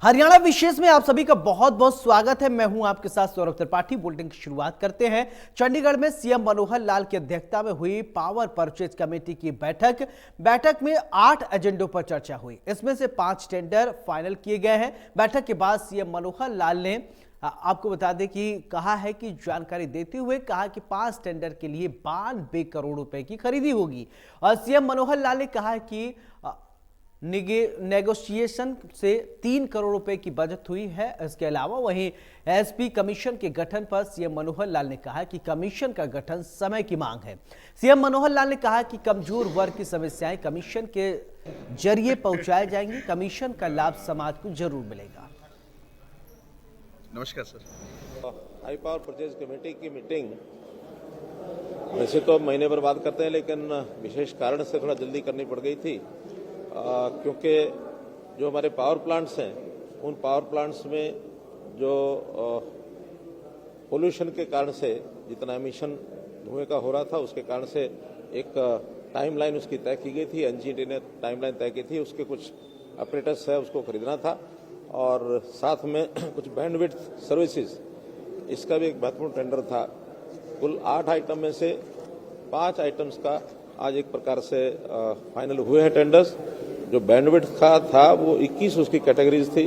हरियाणा विशेष में आप सभी का बहुत बहुत स्वागत है। मैं हूं आपके साथ सौरभ त्रिपाठी। बुलेटिन की शुरुआत करते हैं। चंडीगढ़ में सीएम मनोहर लाल की अध्यक्षता में हुई पावर परचेज कमेटी की बैठक में 8 एजेंडों पर चर्चा हुई। इसमें से 5 टेंडर फाइनल किए गए हैं। बैठक के बाद सीएम मनोहर लाल ने आपको बता दें कि कहा है कि जानकारी देते हुए कहा कि 5 टेंडर के लिए 92 करोड़ रुपए की खरीदी होगी। और सीएम मनोहर लाल ने कहा कि नेगोशिएशन से 3 करोड़ रुपए की बचत हुई है। इसके अलावा वहीं एसपी कमीशन के गठन पर सीएम मनोहर लाल ने कहा कि कमीशन का गठन समय की मांग है। सीएम मनोहर लाल ने कहा कि कमजोर वर्ग की समस्याएं कमीशन के जरिए पहुंचाई जाएंगी। कमीशन का लाभ समाज को जरूर मिलेगा। नमस्कार sir. High power purchase committee की मीटिंग वैसे तो महीने भर बात करते हैं, लेकिन विशेष कारण से थोड़ा जल्दी करनी पड़ गई थी, क्योंकि जो हमारे पावर प्लांट्स हैं उन पावर प्लांट्स में जो पोल्यूशन के कारण से जितना एमिशन धुएं का हो रहा था उसके कारण से एक टाइमलाइन उसकी तय की गई थी। एनजीटी ने टाइमलाइन तय की थी, उसके कुछ ऑपरेटर्स है उसको खरीदना था और साथ में कुछ बैंडविड्थ सर्विसेज, इसका भी एक महत्वपूर्ण टेंडर था। कुल 8 आइटम में से 5 आइटम्स का आज एक प्रकार से फाइनल हुए हैं टेंडर्स। जो बैंडविड्थ का था वो 21 उसकी कैटेगरीज थी,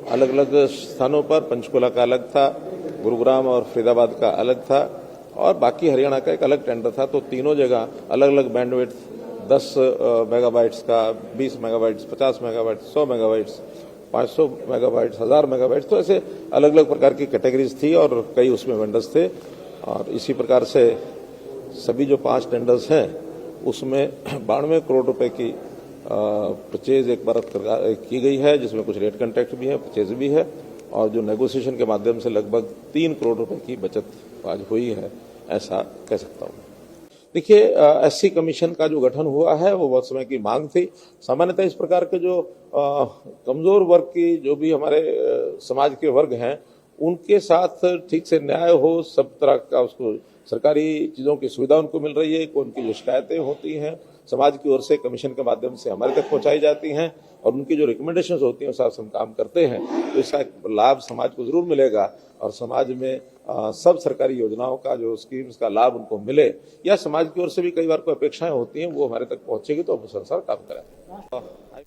अलग अलग स्थानों पर। पंचकुला का अलग था, गुरुग्राम और फरीदाबाद का अलग था और बाकी हरियाणा का एक अलग टेंडर था। तो तीनों जगह अलग अलग बैंडविड्थ 10 मेगाबाइट्स का, 20 megabytes, 50 megabytes, 100 megabytes, 500 megabytes, 1000 megabytes, तो ऐसे अलग अलग प्रकार की कैटेगरीज थी और कई उसमें वेंडर्स थे। और इसी प्रकार से सभी जो 5 टेंडर्स हैं उसमें 92 करोड़ रुपए की परचेज एक बार की गई है, जिसमें कुछ रेट कॉन्ट्रैक्ट भी है, परचेज भी है और जो नेगोशिएशन के माध्यम से लगभग 3 करोड़ रुपए की बचत आज हुई है, ऐसा कह सकता हूं। देखिए, एससी कमीशन का जो गठन हुआ है वो बहुत समय की मांग थी। सामान्यतः इस प्रकार के जो कमजोर वर्ग की जो भी हमारे समाज के वर्ग हैं उनके साथ ठीक से न्याय हो, सब तरह का उसको सरकारी चीजों की सुविधा उनको मिल रही है, उनकी जो शिकायतें होती हैं समाज की ओर से कमीशन के माध्यम से हमारे तक पहुंचाई जाती हैं और उनकी जो रिकमेंडेशंस होती हैं उस हिसाब से हम काम करते हैं, तो इसका लाभ समाज को जरूर मिलेगा और समाज में सब सरकारी योजनाओं का जो स्कीम्स का लाभ उनको मिले या समाज की ओर से भी कई बार कोई अपेक्षाएं होती हैं वो हमारे तक पहुंचेगी तो हम उस अनुसार काम करेंगे।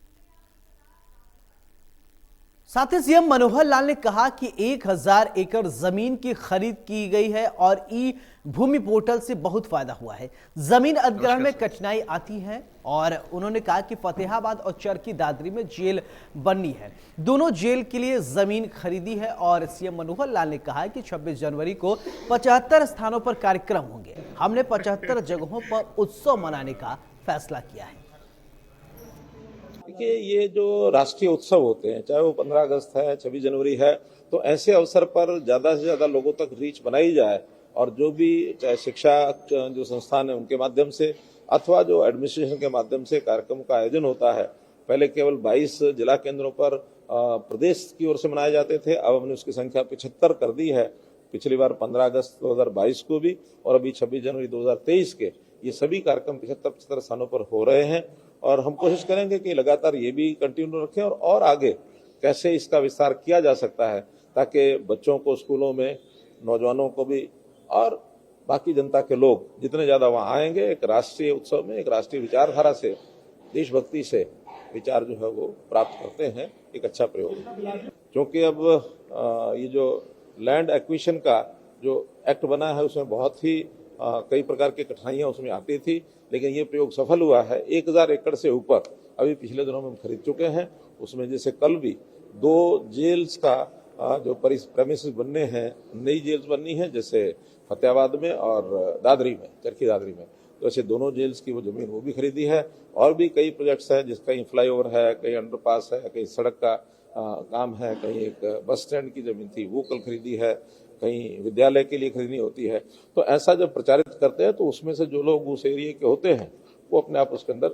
साथ ही सीएम मनोहर लाल ने कहा कि 1000 एकड़ जमीन की खरीद की गई है और ई भूमि पोर्टल से बहुत फायदा हुआ है। जमीन अधिग्रहण में कठिनाई आती है और उन्होंने कहा कि फतेहाबाद और चरखी दादरी में जेल बननी है। दोनों जेल के लिए जमीन खरीदी है और सीएम मनोहर लाल ने कहा कि 26 जनवरी को 75 स्थानों पर कार्यक्रम होंगे। हमने 75 जगहों पर उत्सव मनाने का फैसला किया है। देखिए, ये जो राष्ट्रीय उत्सव होते हैं, चाहे वो 15 अगस्त है, 26 जनवरी है, तो ऐसे अवसर पर ज्यादा से ज्यादा लोगों तक रीच बनाई जाए और जो भी चाहे शिक्षा जो संस्थान है उनके माध्यम से अथवा जो एडमिनिस्ट्रेशन के माध्यम से कार्यक्रम का आयोजन होता है। पहले केवल 22 जिला केंद्रों पर प्रदेश की ओर से मनाए जाते थे, अब हमने उसकी संख्या 75 कर दी है। पिछली बार 15 अगस्त 2022 को भी और अभी 26 जनवरी 2023 के ये सभी कार्यक्रम 75 स्थानों पर हो रहे हैं और हम कोशिश करेंगे कि लगातार ये भी कंटिन्यू रखें और आगे कैसे इसका विस्तार किया जा सकता है ताकि बच्चों को स्कूलों में, नौजवानों को भी और बाकी जनता के लोग जितने ज्यादा वहां आएंगे, एक राष्ट्रीय उत्सव में एक राष्ट्रीय विचारधारा से, देशभक्ति से विचार जो है वो प्राप्त करते हैं। एक अच्छा प्रयोग, क्योंकि अब ये जो लैंड एक्विजिशन का जो एक्ट बना है उसमें बहुत ही कई प्रकार की कठिनाइयां उसमें आती थी, लेकिन ये प्रयोग सफल हुआ है। 1000 एकड़ से ऊपर अभी पिछले दिनों में हम खरीद चुके हैं। उसमें जैसे कल भी 2 जेल्स का जो प्रेमिसेस बनने हैं, नई जेल्स बननी है, जैसे फतेहाबाद में और दादरी में, चरखी दादरी में, तो ऐसे दोनों जेल्स की वो जमीन वो भी खरीदी है। और भी कई प्रोजेक्ट्स हैं, जिसका कहीं फ्लाईओवर है, कहीं अंडरपास है, कहीं सड़क का काम है, कहीं एक बस स्टैंड की जमीन थी वो कल खरीदी है, कहीं विद्यालय के लिए खरीदनी होती है। तो ऐसा जब प्रचारित करते हैं तो उसमें से जो लोग उस एरिया के होते हैं वो अपने आप उसके अंदर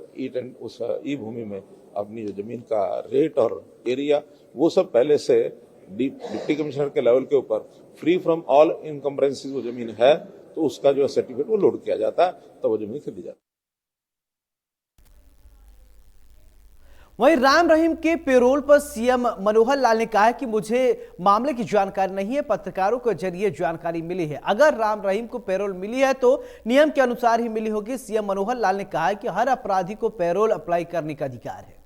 उस ई भूमि में अपनी जो जमीन का रेट और एरिया वो सब पहले से डिप्टी कमिश्नर के लेवल के ऊपर फ्री फ्रॉम ऑल इनकम्बरेंसेस वो जमीन है, तो उसका जो सर्टिफिकेट वो लोड किया जाता है, तो वो जमीन खरीदी जाती है। वहीं राम रहीम के पेरोल पर सीएम मनोहर लाल ने कहा है कि मुझे मामले की जानकारी नहीं है, पत्रकारों के जरिए जानकारी मिली है। अगर राम रहीम को पेरोल मिली है तो नियम के अनुसार ही मिली होगी। सीएम मनोहर लाल ने कहा है कि हर अपराधी को पेरोल अप्लाई करने का अधिकार है।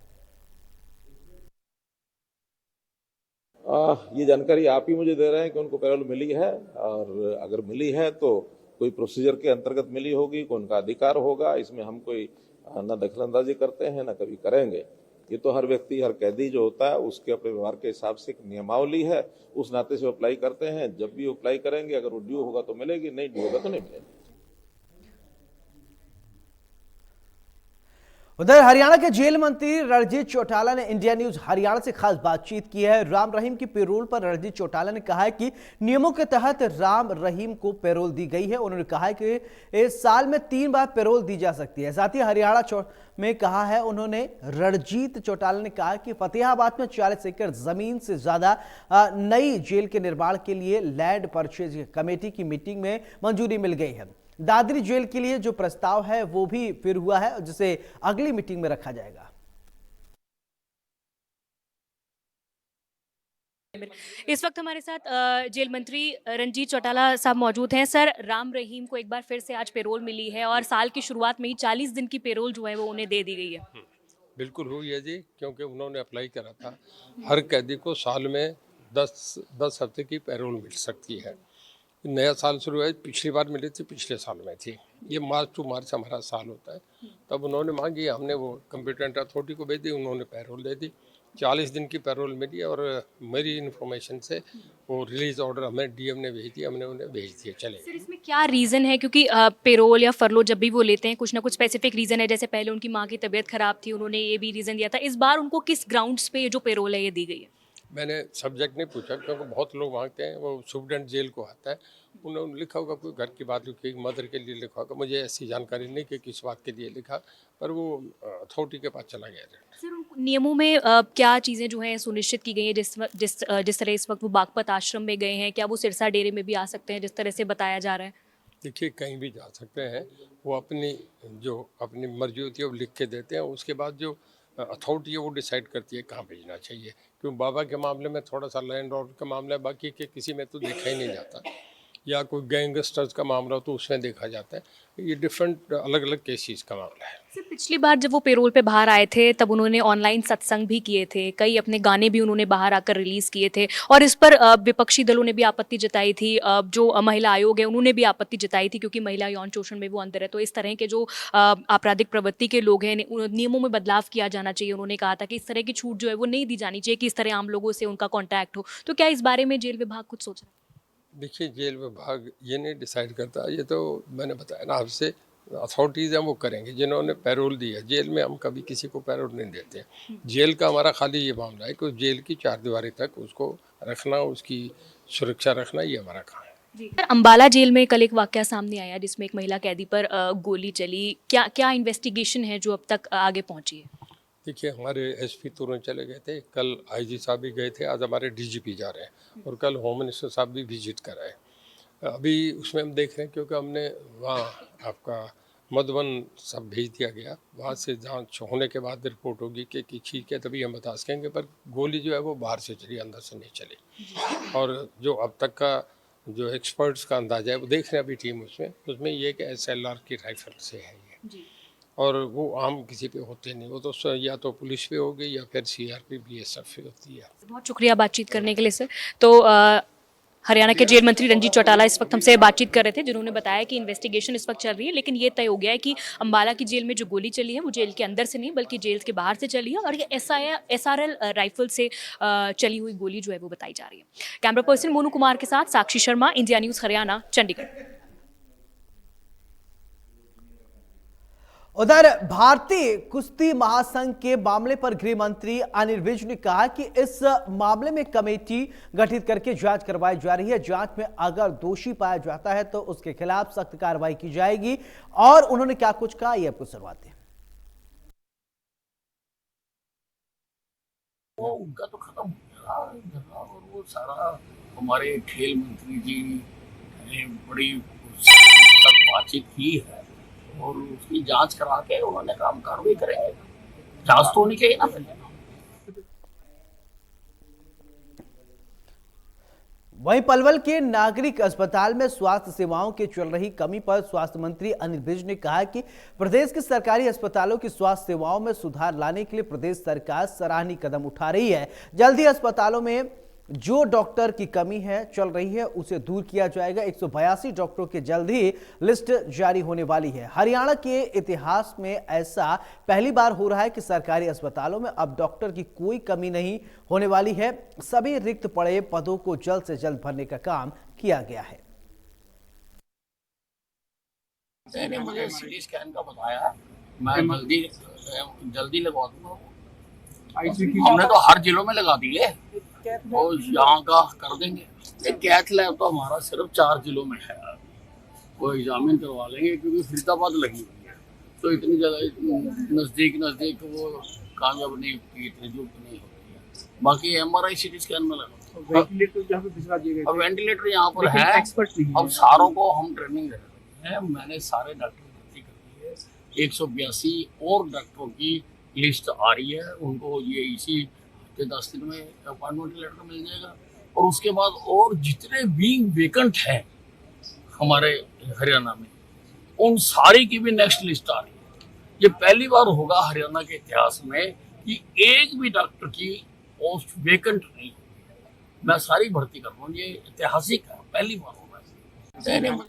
ये जानकारी आप ही मुझे दे रहे हैं कि उनको पैरोल मिली है, और अगर मिली है तो कोई प्रोसीजर के अंतर्गत मिली होगी, कोई उनका अधिकार होगा। इसमें हम कोई न दखलंदाजी करते हैं न कभी करेंगे। ये तो हर व्यक्ति, हर कैदी जो होता है उसके अपने व्यवहार के हिसाब से एक नियमावली है, उस नाते से अप्लाई करते हैं। जब भी अप्लाई करेंगे, अगर वो ड्यू होगा तो मिलेगी, नहीं ड्यू होगा तो नहीं मिलेगी। उधर हरियाणा के जेल मंत्री रणजीत चौटाला ने इंडिया न्यूज हरियाणा से खास बातचीत की है। राम रहीम की पेरोल पर रणजीत चौटाला ने कहा है कि नियमों के तहत राम रहीम को पेरोल दी गई है। उन्होंने कहा है कि इस साल में 3 बार पेरोल दी जा सकती है। साथ ही हरियाणा में कहा है उन्होंने, रणजीत चौटाला ने कहा कि फतेहाबाद में 40 एकड़ जमीन से ज्यादा नई जेल के निर्माण के लिए लैंड परचेज कमेटी की मीटिंग में मंजूरी मिल गई है। दादरी जेल के लिए जो प्रस्ताव है वो भी फिर हुआ है, जिसे अगली मीटिंग में रखा जाएगा। इस वक्त हमारे साथ जेल मंत्री रणजीत चौटाला साहब मौजूद हैं। सर, राम रहीम को एक बार फिर से आज पेरोल मिली है और साल की शुरुआत में ही 40 दिन की पेरोल जो है वो उन्हें दे दी गई है। बिल्कुल हुई है जी, क्योंकि उन्होंने अप्लाई करा था। हर कैदी को साल में 10 हफ्ते की पेरोल मिल सकती है। नया साल शुरू है, पिछली बार मिली थी, पिछले साल में थी। ये मार्च टू मार्च हमारा साल होता है। तब उन्होंने मांगी, हमने वो कॉम्पिटेंट अथॉरिटी को भेज दी, उन्होंने पेरोल दे दी। 40 दिन की पेरोल मिली और मेरी इन्फॉर्मेशन से वो रिलीज ऑर्डर हमें डीएम ने भेज दिया, हमने उन्हें भेज दिया। चले सर, इसमें क्या रीज़न है? क्योंकि पेरोल या फरलो जब भी वो लेते हैं कुछ ना कुछ स्पेसिफिक रीज़न है। जैसे पहले उनकी माँ की तबीयत खराब थी, उन्होंने ये भी रीज़न दिया था। इस बार उनको किस ग्राउंड्स पे ये जो पेरोल है ये दी गई है? मैंने सब्जेक्ट नहीं पूछा, क्योंकि बहुत लोग मांगते हैं। वो सुप्रीडेंट जेल को आता है, उन्होंने लिखा होगा कोई घर की बात लिखी, मदर के लिए लिखा होगा। मुझे ऐसी जानकारी नहीं कि किस बात के लिए लिखा, पर वो अथॉरिटी के पास चला गया। सर, उन नियमों में क्या चीज़ें जो हैं सुनिश्चित की गई हैं? जिस तरह इस वक्त वो बागपत आश्रम में गए हैं, क्या वो सिरसा डेरे में भी आ सकते हैं जिस तरह से बताया जा रहा है? देखिए, कहीं भी जा सकते हैं। वो अपनी मर्जी होती है वो लिख के देते हैं। उसके बाद जो अथॉरिटी है वो डिसाइड करती है कहाँ भेजना चाहिए। क्योंकि बाबा के मामले में थोड़ा सा लैंड ऑर्डर का मामला है, बाकी के किसी में तो देखा ही नहीं जाता। या कोई गैंगस्टर्स का मामला हो तो उसमें देखा जाता है। ये डिफरेंट अलग अलग केसेस का मामला है। सर, पिछली बार जब वो पेरोल पे बाहर आए थे तब उन्होंने ऑनलाइन सत्संग भी किए थे, कई अपने गाने भी उन्होंने बाहर आकर रिलीज़ किए थे और इस पर विपक्षी दलों ने भी आपत्ति जताई थी। जो महिला आयोग है उन्होंने भी आपत्ति जताई थी, क्योंकि महिला यौन शोषण में वो अंदर है। तो इस तरह के जो आपराधिक प्रवृत्ति के लोग हैं, नियमों में बदलाव किया जाना चाहिए। उन्होंने कहा था कि इस तरह की छूट जो है वो नहीं दी जानी चाहिए कि इस तरह आम लोगों से उनका कॉन्टैक्ट हो। तो क्या इस बारे में जेल विभाग कुछ सोच रहा है? देखिए, जेल विभाग ये नहीं डिसाइड करता। ये तो मैंने बताया ना आपसे, अथॉरिटीज़ हैं वो करेंगे। जिन्होंने पैरोल दी है, जेल में हम कभी किसी को पैरोल नहीं देते। जेल का हमारा खाली ये मामला है कि जेल की चारदीवारी तक उसको रखना, उसकी सुरक्षा रखना, ये हमारा काम है। सर, अंबाला जेल में कल एक वाकया सामने आया जिसमें एक महिला कैदी पर गोली चली। क्या इन्वेस्टिगेशन है जो अब तक आगे पहुंची है? देखिए, हमारे एसपी तुरंत चले गए थे, कल आईजी साहब भी गए थे, आज हमारे डीजीपी जा रहे हैं और कल होम मिनिस्टर साहब भी विजिट कर रहे हैं। अभी उसमें हम देख रहे हैं, क्योंकि हमने वहाँ आपका मधुबन सब भेज दिया गया। वहाँ से जांच होने के बाद रिपोर्ट होगी कि ठीक है, तभी हम बता सकेंगे। पर गोली जो है वो बाहर से चली, अंदर से नहीं चली। और जो अब तक का जो एक्सपर्ट्स का अंदाजा है वो देख रहे हैं अभी टीम, उसमें ये कि SLR की राइफल से है ये। और वो आम किसी पे होते नहीं, वो तो या तो पुलिस पे होगी या फिर CRP BSF पे होती है। बहुत शुक्रिया बातचीत करने के लिए सर। तो हरियाणा के जेल मंत्री रणजीत चौटाला इस वक्त हमसे बातचीत कर रहे थे, जिन्होंने बताया कि इन्वेस्टिगेशन इस वक्त चल रही है, लेकिन ये तय हो गया है कि अंबाला की जेल में जो गोली चली है वो जेल के अंदर से नहीं बल्कि जेल के बाहर से चली है और ये SRL राइफल से चली हुई गोली जो है वो बताई जा रही है। कैमरा पर्सन मोनू कुमार के साथ साक्षी शर्मा, इंडिया न्यूज़ हरियाणा, चंडीगढ़। उधर भारतीय कुश्ती महासंघ के मामले पर गृह मंत्री अनिल विज ने कहा कि इस मामले में कमेटी गठित करके जांच करवाई जा रही है। जांच में अगर दोषी पाया जाता है तो उसके खिलाफ सख्त कार्रवाई की जाएगी। और उन्होंने क्या कुछ कहा, ये आपको सुनवाते हैं। वो उनका तो खत्म हो गया और वो सारा हमारे खेल मंत्री जी ने बड़ी बातचीत की है और उसकी जांच करा के उन्होंने काम कार्रवाई करेंगे। जांच तो होनी चाहिए ना पहले। वहीं पलवल के नागरिक अस्पताल में स्वास्थ्य सेवाओं की चल रही कमी पर स्वास्थ्य मंत्री अनिल विज ने कहा कि प्रदेश के सरकारी अस्पतालों की स्वास्थ्य सेवाओं में सुधार लाने के लिए प्रदेश सरकार सराहनीय कदम उठा रही है। जल्द ही अस्पतालों में जो डॉक्टर की कमी है चल रही है उसे दूर किया जाएगा। 182 डॉक्टरों की जल्द ही लिस्ट जारी होने वाली है। हरियाणा के इतिहास में ऐसा पहली बार हो रहा है कि सरकारी अस्पतालों में अब डॉक्टर की कोई कमी नहीं होने वाली है। सभी रिक्त पड़े पदों को जल्द से जल्द भरने का काम किया गया है। मैंने मुझे सीटी स्कैन का बताया, मैं जल्दी लगवा दूंगा। हमने तो हर जिलों में लगा दिए और यहाँ का कर देंगे। कैथ लैब तो हमारा सिर्फ 4 जिलों में है, वो एग्जामिन करवा लेंगे क्योंकि फरीदाबाद लगी हुई है, तो इतनी जगह नजदीक वो कामयाब नहीं होती, इतनी दूर नहीं होती है। बाकी MRI सीटी स्कैन में लगा। अब वेंटिलेटर यहाँ पर है, अब सारों को हम ट्रेनिंग दे रहे हैं। मैंने सारे डॉक्टर भर्ती कर दी है। 182 और डॉक्टरों की लिस्ट आ रही है, उनको ये इसी 10 दिन में अपॉइंटमेंट लेटर मिल जाएगा। और उसके बाद और जितने भी वेकेंट हैं हमारे हरियाणा में, उन सारी की भी नेक्स्ट लिस्ट आ रही है। ये पहली बार होगा हरियाणा के इतिहास में कि एक भी डॉक्टर की पोस्ट वेकेंट नहीं होगी। मैं सारी भर्ती कर रहा हूँ, ये ऐतिहासिक है, पहली बार होगा।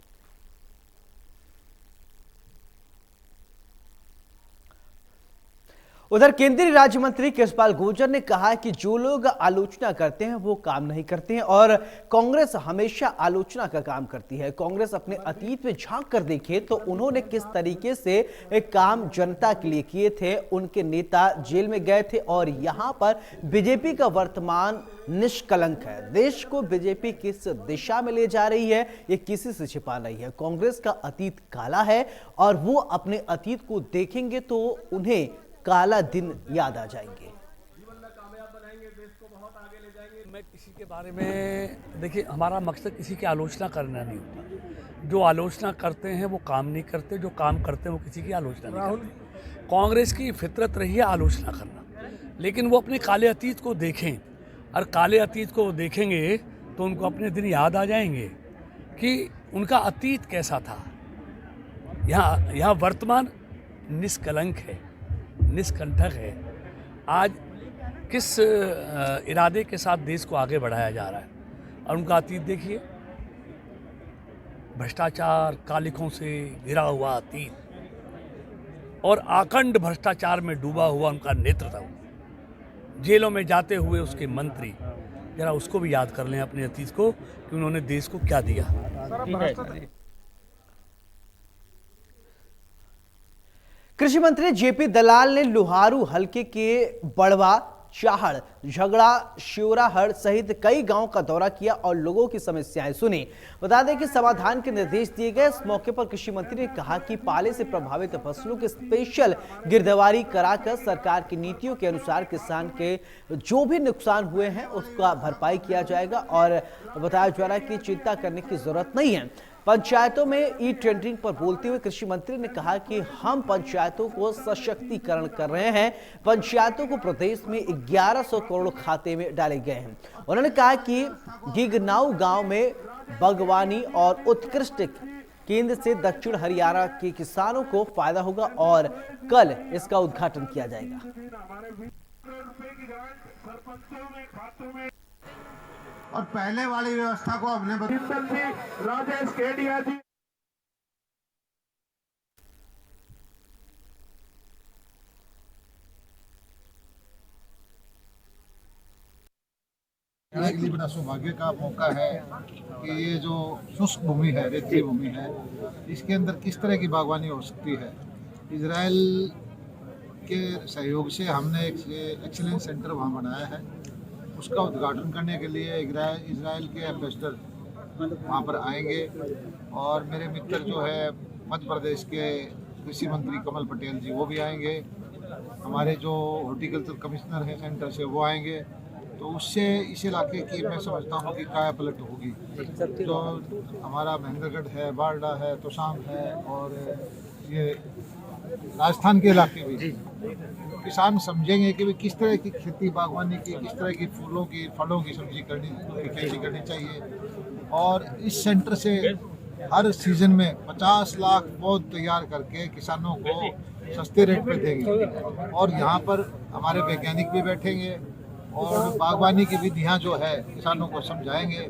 उधर केंद्रीय राज्य मंत्री कृष्णपाल गुर्जर ने कहा कि जो लोग आलोचना करते हैं वो काम नहीं करते हैं और कांग्रेस हमेशा आलोचना का काम करती है। कांग्रेस अपने अतीत में झांक कर देखे तो उन्होंने किस तरीके से एक काम जनता के लिए किए थे। उनके नेता जेल में गए थे और यहाँ पर बीजेपी का वर्तमान निष्कलंक है। देश को बीजेपी किस दिशा में ले जा रही है ये किसी से छिपा नहीं है। कांग्रेस का अतीत काला है और वो अपने अतीत को देखेंगे तो उन्हें काला दिन याद आ जाएंगे। मैं किसी के बारे में, देखिए, हमारा मकसद किसी की आलोचना करना नहीं होता। जो आलोचना करते हैं वो काम नहीं करते, जो काम करते हैं वो किसी की आलोचना नहीं करते। कांग्रेस की फितरत रही है आलोचना करना, लेकिन वो अपने काले अतीत को देखें और काले अतीत को देखेंगे तो उनको अपने दिन याद आ जाएंगे कि उनका अतीत कैसा था। यहाँ वर्तमान निष्कलंक है, निष्कंटक है। आज किस इरादे के साथ देश को आगे बढ़ाया जा रहा है और उनका अतीत देखिए, भ्रष्टाचार कालिखों से घिरा हुआ अतीत और आखंड भ्रष्टाचार में डूबा हुआ उनका नेतृत्व, जेलों में जाते हुए उसके मंत्री, जरा उसको भी याद कर लें अपने अतीत को कि उन्होंने देश को क्या दिया। कृषि मंत्री जेपी दलाल ने लोहारू हलके के बड़वा, चाहड़, झगड़ा, शिवराहड़ सहित कई गांव का दौरा किया और लोगों की समस्याएं सुनी। बता दें कि समाधान के निर्देश दिए गए। इस मौके पर कृषि मंत्री ने कहा कि पाले से प्रभावित फसलों की स्पेशल गिरदावरी कराकर सरकार की नीतियों के अनुसार किसान के जो भी नुकसान हुए हैं उसका भरपाई किया जाएगा और बताया जा रहा है कि चिंता करने की जरूरत नहीं है। पंचायतों में ई टेंडरिंग पर बोलते हुए कृषि मंत्री ने कहा कि हम पंचायतों को सशक्तिकरण कर रहे हैं। पंचायतों को प्रदेश में 1100 करोड़ खाते में डाले गए हैं। उन्होंने कहा कि गिगनाऊ गांव में बागवानी और उत्कृष्ट केंद्र से दक्षिण हरियाणा के किसानों को फायदा होगा और कल इसका उद्घाटन किया जाएगा। और पहले वाली व्यवस्था को हमने राजेश केडिया जी के लिए बड़ा सौभाग्य का मौका है कि ये जो शुष्क भूमि है, रेतीली भूमि है, इसके अंदर किस तरह की बागवानी हो सकती है। इजराइल के सहयोग से हमने एक एक्सीलेंस सेंटर वहाँ बनाया है। उसका उद्घाटन करने के लिए इजराइल के एम्बेसडर वहाँ पर आएंगे और मेरे मित्र जो है मध्य प्रदेश के कृषि मंत्री कमल पटेल जी वो भी आएंगे। हमारे जो हॉर्टिकल्चर कमिश्नर हैं सेंटर से वो आएंगे। तो उससे इस इलाके की मैं समझता हूँ कि काया पलट होगी। तो हमारा महेंद्रगढ़ है, बारडा है, तोशाम है और ये राजस्थान के इलाके भी किसान समझेंगे कि भी किस तरह की खेती बागवानी की, किस तरह की फूलों की, फलों की सब्जी करनी की खेती करनी चाहिए। और इस सेंटर से हर सीजन में 50 लाख पौध तैयार करके किसानों को सस्ते रेट पे देंगे। और यहाँ पर हमारे वैज्ञानिक भी बैठेंगे और बागवानी की विधियाँ जो है किसानों को समझाएंगे।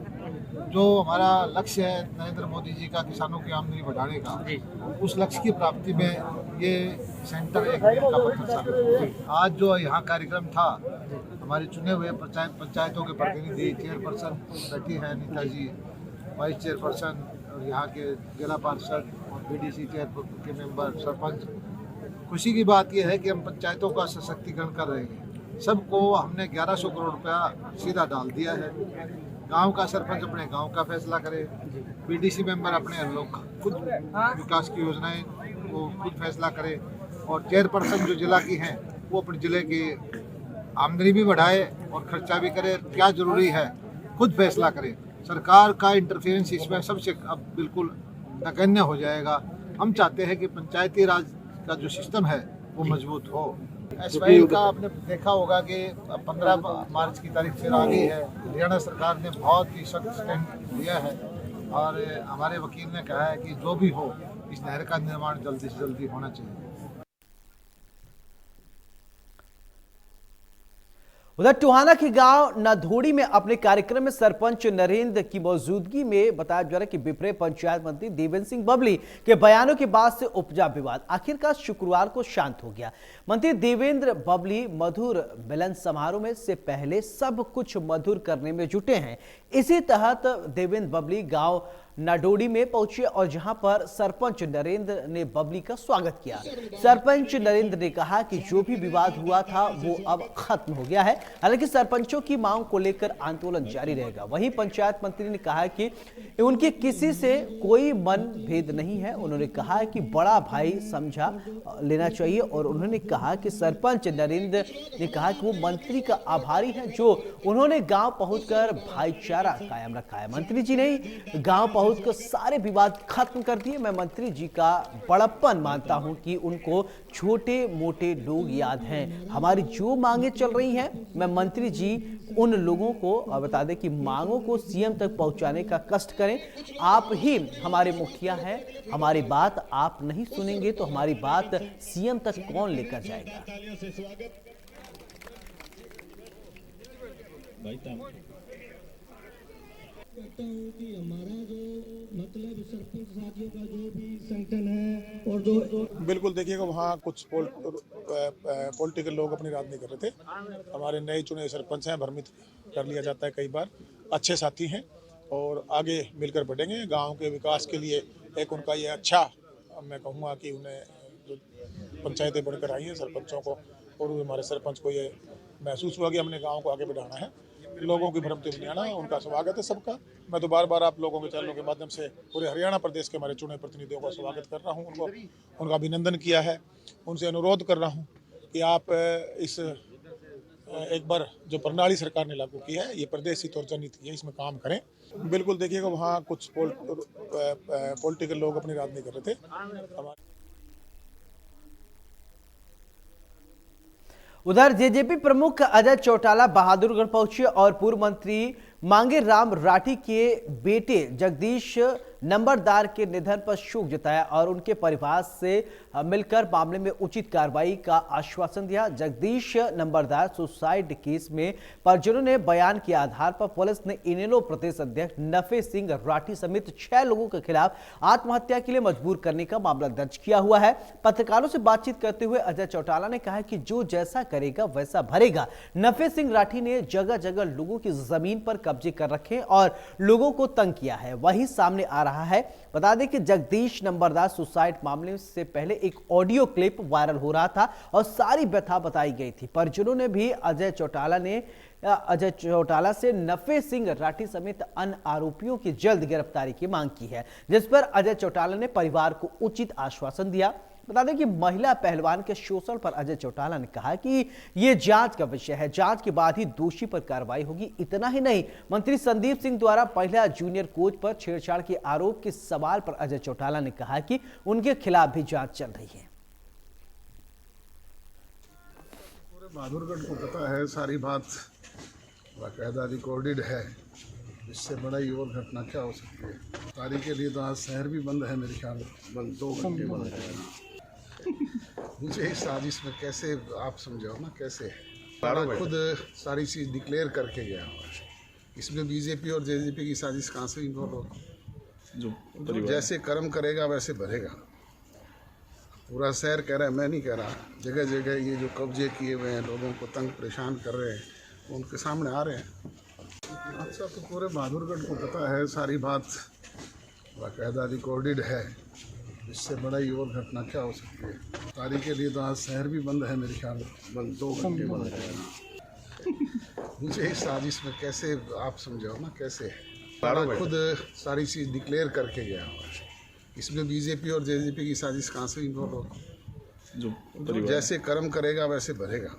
जो हमारा लक्ष्य है नरेंद्र मोदी जी का किसानों की आमदनी बढ़ाने का, उस लक्ष्य की प्राप्ति में ये सेंटर एक मील का पत्थर साबित होगा। आज जो यहाँ कार्यक्रम था, हमारे चुने हुए पंचायतों के प्रतिनिधि, चेयरपर्सन बैठी है नीता जी, वाइस चेयरपर्सन और यहाँ के जिला पार्षद और बीडीसी चेयर के मेंबर, सरपंच। खुशी की बात यह है कि हम पंचायतों का सशक्तिकरण कर रहे हैं। सबको हमने 1100 करोड़ रुपया सीधा डाल दिया है। गांव का सरपंच अपने गांव का फैसला करे, बीडीसी मेंबर अपने लोग खुद विकास की योजनाएं वो खुद फैसला करे, और चेयरपर्सन जो जिला की हैं वो अपने जिले की आमदनी भी बढ़ाए और खर्चा भी करे। क्या जरूरी है खुद फैसला करे। सरकार का इंटरफेरेंस इसमें सबसे अब बिल्कुल नगण्य हो जाएगा। हम चाहते हैं कि पंचायती राज का जो सिस्टम है वो मजबूत हो। एसवाईएल का आपने देखा होगा कि 15 मार्च की तारीख फिर आ गई है। हरियाणा सरकार ने बहुत ही सख्त स्टैंड लिया है और हमारे वकील ने कहा है कि जो भी हो इस नहर का निर्माण जल्दी से जल्दी होना चाहिए। उधर टोहाना के गांव नाधोड़ी में अपने कार्यक्रम में सरपंच नरेंद्र की मौजूदगी में बताया जा रहा है कि बिफरे पंचायत मंत्री देवेंद्र सिंह बबली के बयानों के बाद से उपजा विवाद आखिरकार शुक्रवार को शांत हो गया। मंत्री देवेंद्र बबली मधुर मिलन समारोह में से पहले सब कुछ मधुर करने में जुटे हैं। इसी तहत देवेंद्र बबली गांव नाडोडी में पहुंचे और जहां पर सरपंच नरेंद्र ने बबली का स्वागत किया। सरपंच नरेंद्र ने कहा कि जो भी विवाद हुआ था वो अब खत्म हो गया है। हालांकि सरपंचों की मांग को लेकर आंदोलन जारी रहेगा। वहीं पंचायत मंत्री ने कहा कि उनके किसी से कोई मनभेद नहीं है। उन्होंने कहा कि बड़ा भाई समझा लेना चाहिए और उन्होंने कहा कि सरपंच नरेंद्र ने कहा कि वो मंत्री का आभारी है जो उन्होंने गांव पहुंचकर भाईचारा कायम रखा है। मंत्री जी ने गांव पहुंचकर सारे विवाद खत्म कर दिए। मैं मंत्री जी का बड़प्पन मानता हूं कि उनको छोटे मोटे लोग याद हैं। हमारी जो मांगे चल रही हैं, मैं मंत्री जी उन लोगों को बता दें कि मांगों को सीएम तक पहुंचाने का कष्ट करें। आप ही हमारे मुखिया हैं। हमारी बात आप नहीं सुनेंगे तो हमारी बात सीएम तक कौन लेकर जाएगा। कहता हूँ कि हमारा जो मतलब सरपंच साथियों का जो भी संगठन है और जो बिल्कुल देखिएगा वहाँ कुछ पॉलिटिकल लोग अपनी राजनीति कर रहे थे। हमारे नए चुने सरपंच हैं, भ्रमित कर लिया जाता है कई बार। अच्छे साथी हैं और आगे मिलकर बढ़ेंगे। गांव के विकास के लिए एक उनका ये अच्छा, मैं कहूँगा कि उन्हें जो पंचायतें बढ़कर आई हैं सरपंचों को और हमारे सरपंच को ये महसूस हुआ कि हमने गाँव को आगे बढ़ाना है, लोगों की भ्रमति बनाना है। उनका स्वागत है सबका। मैं तो बार बार आप लोगों के चैनलों के माध्यम से पूरे हरियाणा प्रदेश के हमारे चुने प्रतिनिधियों का स्वागत कर रहा हूं। उनका अभिनंदन किया है। उनसे अनुरोध कर रहा हूं कि आप इस एक बार जो प्रणाली सरकार ने लागू की है, ये प्रदेश हित और जनहित है, इसमें काम करें। बिल्कुल देखिएगा वहाँ कुछ पॉलिटिकल लोग अपनी राजनीति कर रहे थे। उधर जेजेपी प्रमुख अजय चौटाला बहादुरगढ़ पहुंचे और पूर्व मंत्री मांगे राम राठी के बेटे जगदीश नंबरदार के निधन पर शोक जताया और उनके परिवार से मिलकर मामले में उचित कार्रवाई का आश्वासन दिया। जगदीश नंबरदार सुसाइड केस में परिजनों ने बयान के आधार पर पुलिस ने इनेलो प्रदेश अध्यक्ष नफे सिंह राठी समेत 6 लोगों के खिलाफ आत्महत्या के लिए मजबूर करने का मामला दर्ज किया हुआ है। पत्रकारों से बातचीत करते हुए अजय चौटाला ने कहा कि जो जैसा करेगा वैसा भरेगा। नफे सिंह राठी ने जगह जगह लोगों की जमीन पर कब्जे कर रखे और लोगों को तंग किया है, वही सामने आ रहा है। बता दें कि जगदीश नंबरदार सुसाइड मामले से पहले एक ऑडियो क्लिप वायरल हो रहा था और सारी व्यथा बताई गई थी। परिजनों ने भी अजय चौटाला से नफे सिंह राठी समेत अन्य आरोपियों की जल्द गिरफ्तारी की मांग की है, जिस पर अजय चौटाला ने परिवार को उचित आश्वासन दिया। बता दें कि महिला पहलवान के शोषण पर अजय चौटाला ने कहा कि यह जांच का विषय है, जांच के बाद ही दोषी पर कार्रवाई होगी। इतना ही नहीं, मंत्री संदीप सिंह द्वारा महिला जूनियर कोच पर छेड़छाड़ के आरोप के सवाल पर अजय चौटाला ने कहा कि उनके खिलाफ भी जांच चल रही है। बहादुरगढ़ को पता है, सारी बात बाकायदा रिकॉर्डेड है। इससे बड़ा ही और घटना क्या हो सकती है। तारीख के लिए तो आज शहर भी बंद है, मेरे ख्याल बंद 2 घंटे बंद है। मुझे इस साजिश में कैसे आप समझाओ ना, कैसे खुद सारी चीज़ डिक्लेयर करके गया हुआ है। इसमें बीजेपी और जेजेपी की साजिश कहाँ से इन्वॉल्व हो? जो जैसे कर्म करेगा वैसे भरेगा। पूरा शहर कह रहा है, मैं नहीं कह रहा, जगह जगह ये जो कब्जे किए हुए हैं, लोगों को तंग परेशान कर रहे हैं, वो उनके सामने आ रहे हैं। अच्छा, तो पूरे बहादुरगढ़ को पता है, सारी बात बाकायदा रिकॉर्डेड है। इससे बड़ा ही और घटना क्या हो सकती है। तारीख के लिए तो आज शहर भी बंद है, मेरे ख्याल बंद 2 घंटे बंद है। मुझे इस साजिश में कैसे आप समझाओ ना, कैसे खुद सारी चीज़ डिक्लेयर करके गया हुआ है। इसमें बीजेपी और जेजेपी की साजिश कहाँ से इन्वॉल्व हो? जो जैसे कर्म करेगा वैसे भरेगा।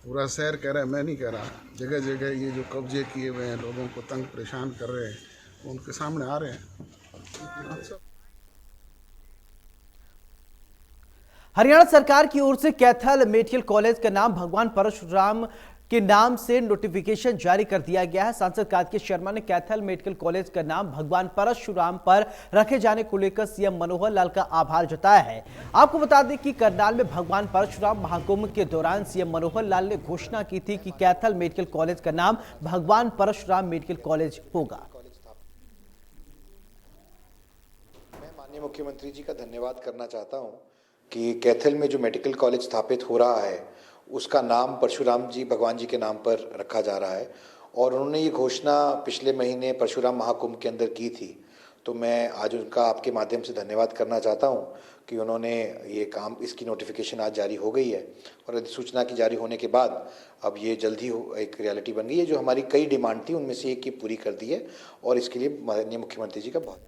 पूरा शहर कह रहा है, मैं नहीं कह रहा, जगह जगह ये जो कब्जे किए हुए हैं, लोगों को तंग परेशान कर रहे हैं, वो उनके सामने आ रहे हैं। अच्छा, हरियाणा सरकार की ओर से कैथल मेडिकल कॉलेज का नाम भगवान परशुराम के नाम से नोटिफिकेशन जारी कर दिया गया है। सांसद कार्तिकेय शर्मा ने कैथल मेडिकल कॉलेज का नाम भगवान परशुराम पर रखे जाने को लेकर सीएम मनोहर लाल का आभार जताया है। आपको बता दें कि करनाल में भगवान परशुराम महाकुंभ के दौरान सीएम मनोहर लाल ने घोषणा की थी कि कैथल मेडिकल कॉलेज का नाम भगवान परशुराम मेडिकल कॉलेज होगा। मैं माननीय मुख्यमंत्री जी का धन्यवाद करना चाहता हूं कि कैथल में जो मेडिकल कॉलेज स्थापित हो रहा है उसका नाम परशुराम जी, भगवान जी के नाम पर रखा जा रहा है। और उन्होंने ये घोषणा पिछले महीने परशुराम महाकुंभ के अंदर की थी। तो मैं आज उनका आपके माध्यम से धन्यवाद करना चाहता हूँ कि उन्होंने ये काम, इसकी नोटिफिकेशन आज जारी हो गई है और अधिसूचना की जारी होने के बाद अब ये जल्दी एक रियलिटी बन गई है। जो हमारी कई डिमांड थी उनमें से एक की पूरी कर दी है और इसके लिए माननीय मुख्यमंत्री जी का बहुत।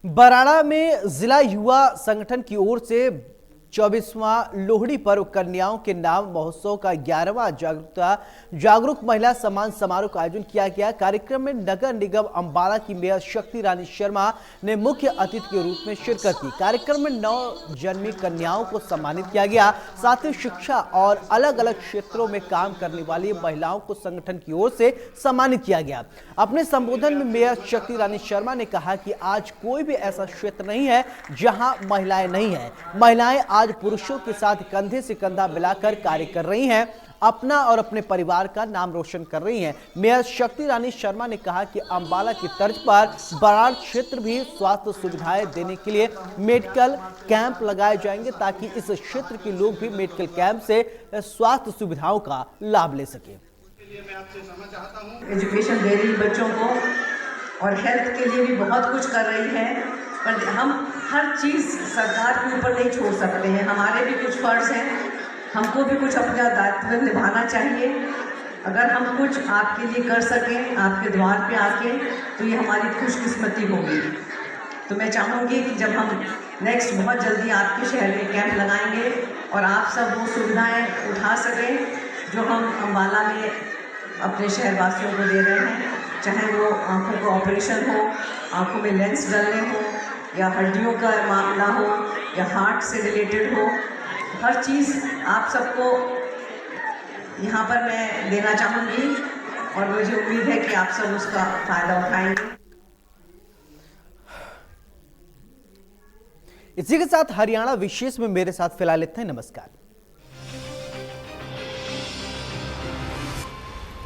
बराड़ा में जिला युवा संगठन की ओर से 24वां लोहड़ी पर्व कन्याओं के नाम महोत्सव का 11वां जागरूक महिला सम्मान समारोह का आयोजन किया गया। कार्यक्रम में नगर निगम अंबाला की मेयर शक्ति रानी शर्मा ने मुख्य अतिथि के रूप में शिरकत की। कार्यक्रम में 9 जन्मी कन्याओं को सम्मानित किया गया। साथ ही शिक्षा और अलग अलग क्षेत्रों में काम करने वाली महिलाओं को संगठन की ओर से सम्मानित किया गया। अपने संबोधन में मेयर शक्ति रानी शर्मा ने कहा कि आज कोई भी ऐसा क्षेत्र नहीं है जहां महिलाएं नहीं है। महिलाएं आज पुरुषों के साथ कंधे से कंधा मिलाकर कार्य कर रही हैं, अपना और अपने परिवार का नाम रोशन कर रही हैं। मेयर शक्ति रानी शर्मा ने कहा कि अंबाला की तर्ज पर बराड़ क्षेत्र भी स्वास्थ्य सुविधाएं देने के लिए मेडिकल कैंप लगाए जाएंगे ताकि इस क्षेत्र के लोग भी मेडिकल कैंप से स्वास्थ्य सुविधाओं का लाभ ले सके। एजुकेशन दे रही बच्चों को और हेल्थ के लिए भी बहुत कुछ कर रही है, पर हम हर चीज़ सरकार के ऊपर नहीं छोड़ सकते हैं। हमारे भी कुछ फर्ज हैं, हमको भी कुछ अपना दायित्व निभाना चाहिए। अगर हम कुछ आपके लिए कर सकें आपके द्वार पे आके, तो ये हमारी खुशकिस्मती होगी। तो मैं चाहूँगी कि जब हम नेक्स्ट बहुत जल्दी आपके शहर में कैंप लगाएंगे और आप सब वो सुविधाएँ उठा सकें जो हम अम्बाला में अपने शहरवासियों को दे रहे हैं, चाहे वो आँखों का ऑपरेशन हो, आँखों में लेंस डालने हो, या हड्डियों का मामला हो, या हार्ट से रिलेटेड हो, हर चीज़ आप सबको यहाँ पर मैं देना चाहूँगी और मुझे उम्मीद है कि आप सब उसका फ़ायदा उठाएंगे। इसी के साथ हरियाणा विशेष में मेरे साथ फिलहाल इतना ही। नमस्कार।